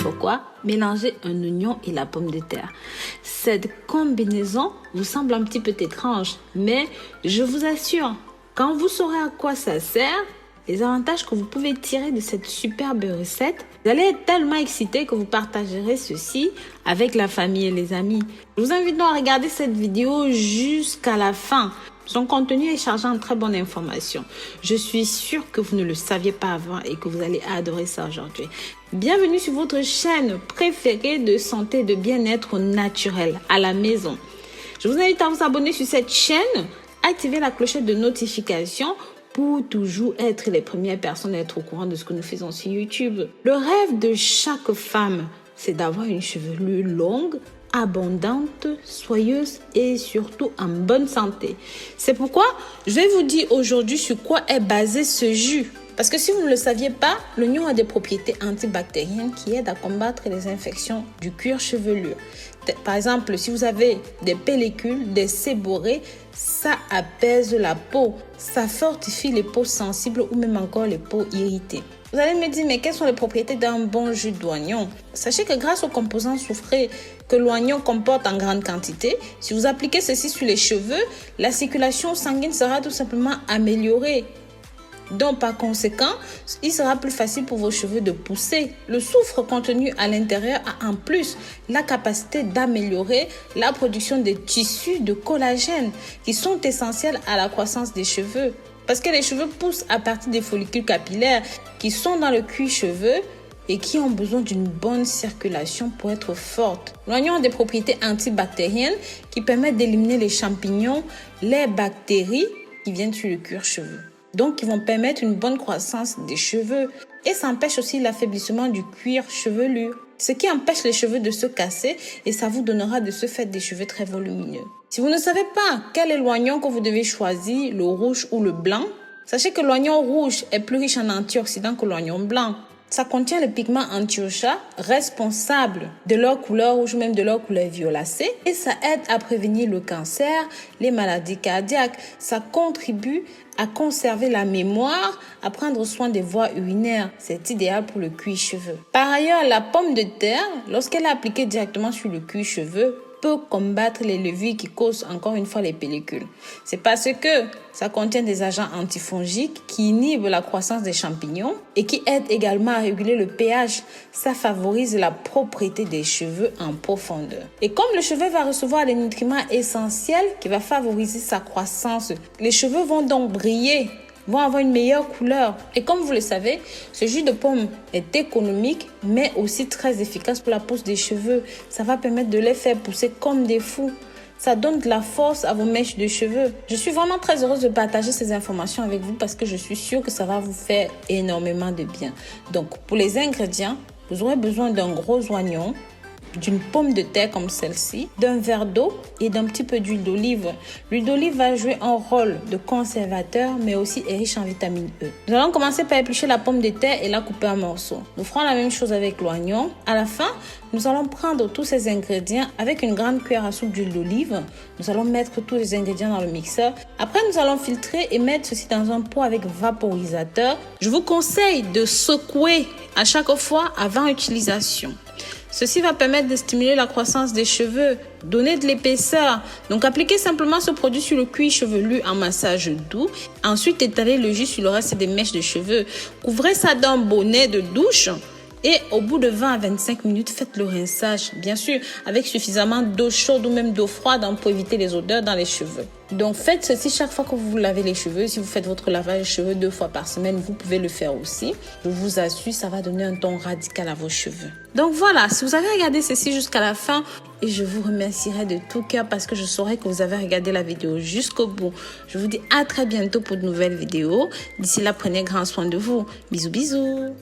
Pourquoi? Mélanger un oignon et la pomme de terre. Cette combinaison vous semble un petit peu étrange, mais je vous assure, quand vous saurez à quoi ça sert, les avantages que vous pouvez tirer de cette superbe recette, vous allez être tellement excité que vous partagerez ceci avec la famille et les amis. Je vous invite donc à regarder cette vidéo jusqu'à la fin. Son contenu est chargé en très bonnes informations. Je suis sûre que vous ne le saviez pas avant et que vous allez adorer ça aujourd'hui. Bienvenue sur votre chaîne préférée de santé et de bien-être naturel à la maison. Je vous invite à vous abonner sur cette chaîne, activer la clochette de notification pour toujours être les premières personnes à être au courant de ce que nous faisons sur YouTube. Le rêve de chaque femme, c'est d'avoir une chevelure longue, abondante, soyeuse et surtout en bonne santé. C'est pourquoi je vais vous dire aujourd'hui sur quoi est basé ce jus. Parce que si vous ne le saviez pas, l'oignon a des propriétés antibactériennes qui aident à combattre les infections du cuir chevelu. Par exemple, si vous avez des pellicules, des séborrhées, ça apaise la peau, ça fortifie les peaux sensibles ou même encore les peaux irritées. Vous allez me dire, mais quelles sont les propriétés d'un bon jus d'oignon? Sachez que grâce aux composants soufrés que l'oignon comporte en grande quantité, si vous appliquez ceci sur les cheveux, la circulation sanguine sera tout simplement améliorée. Donc, par conséquent, il sera plus facile pour vos cheveux de pousser. Le soufre contenu à l'intérieur a en plus la capacité d'améliorer la production des tissus de collagène qui sont essentiels à la croissance des cheveux. Parce que les cheveux poussent à partir des follicules capillaires qui sont dans le cuir chevelu et qui ont besoin d'une bonne circulation pour être fortes. L'oignon a des propriétés antibactériennes qui permettent d'éliminer les champignons, les bactéries qui viennent sur le cuir chevelu. Donc, qui vont permettre une bonne croissance des cheveux. Et ça empêche aussi l'affaiblissement du cuir chevelu. Ce qui empêche les cheveux de se casser et ça vous donnera de ce fait des cheveux très volumineux. Si vous ne savez pas quel est l'oignon que vous devez choisir, le rouge ou le blanc, sachez que l'oignon rouge est plus riche en antioxydants que l'oignon blanc. Ça contient le pigment antiocha responsable de leur couleur rouge ou même de leur couleur violacée et ça aide à prévenir le cancer, les maladies cardiaques. Ça contribue à conserver la mémoire, à prendre soin des voies urinaires. C'est idéal pour le cuir chevelu. Par ailleurs, la pomme de terre, lorsqu'elle est appliquée directement sur le cuir chevelu, peut combattre les levures qui causent encore une fois les pellicules. C'est parce que ça contient des agents antifongiques qui inhibent la croissance des champignons et qui aident également à réguler le pH. Ça favorise la propreté des cheveux en profondeur. Et comme le cheveu va recevoir les nutriments essentiels qui va favoriser sa croissance, les cheveux vont donc briller, vont avoir une meilleure couleur. Et comme vous le savez, ce jus de pomme est économique, mais aussi très efficace pour la pousse des cheveux. Ça va permettre de les faire pousser comme des fous. Ça donne de la force à vos mèches de cheveux. Je suis vraiment très heureuse de partager ces informations avec vous parce que je suis sûre que ça va vous faire énormément de bien. Donc, pour les ingrédients, vous aurez besoin d'un gros oignon, d'une pomme de terre comme celle-ci, d'un verre d'eau et d'un petit peu d'huile d'olive. L'huile d'olive va jouer un rôle de conservateur mais aussi est riche en vitamine E. Nous allons commencer par éplucher la pomme de terre et la couper en morceaux. Nous ferons la même chose avec l'oignon. À la fin, nous allons prendre tous ces ingrédients avec une grande cuillère à soupe d'huile d'olive. Nous allons mettre tous les ingrédients dans le mixeur. Après, nous allons filtrer et mettre ceci dans un pot avec vaporisateur. Je vous conseille de secouer à chaque fois avant utilisation. Ceci va permettre de stimuler la croissance des cheveux, donner de l'épaisseur. Donc, appliquez simplement ce produit sur le cuir chevelu en massage doux. Ensuite, étalez le jus sur le reste des mèches de cheveux. Couvrez ça d'un bonnet de douche. Et au bout de 20 à 25 minutes, faites le rinçage, bien sûr, avec suffisamment d'eau chaude ou même d'eau froide pour éviter les odeurs dans les cheveux. Donc, faites ceci chaque fois que vous vous lavez les cheveux. Si vous faites votre lavage de cheveux 2 fois par semaine, vous pouvez le faire aussi. Je vous assure, ça va donner un ton radical à vos cheveux. Donc voilà, si vous avez regardé ceci jusqu'à la fin, et je vous remercierai de tout cœur parce que je saurai que vous avez regardé la vidéo jusqu'au bout. Je vous dis à très bientôt pour de nouvelles vidéos. D'ici là, prenez grand soin de vous. Bisous, bisous.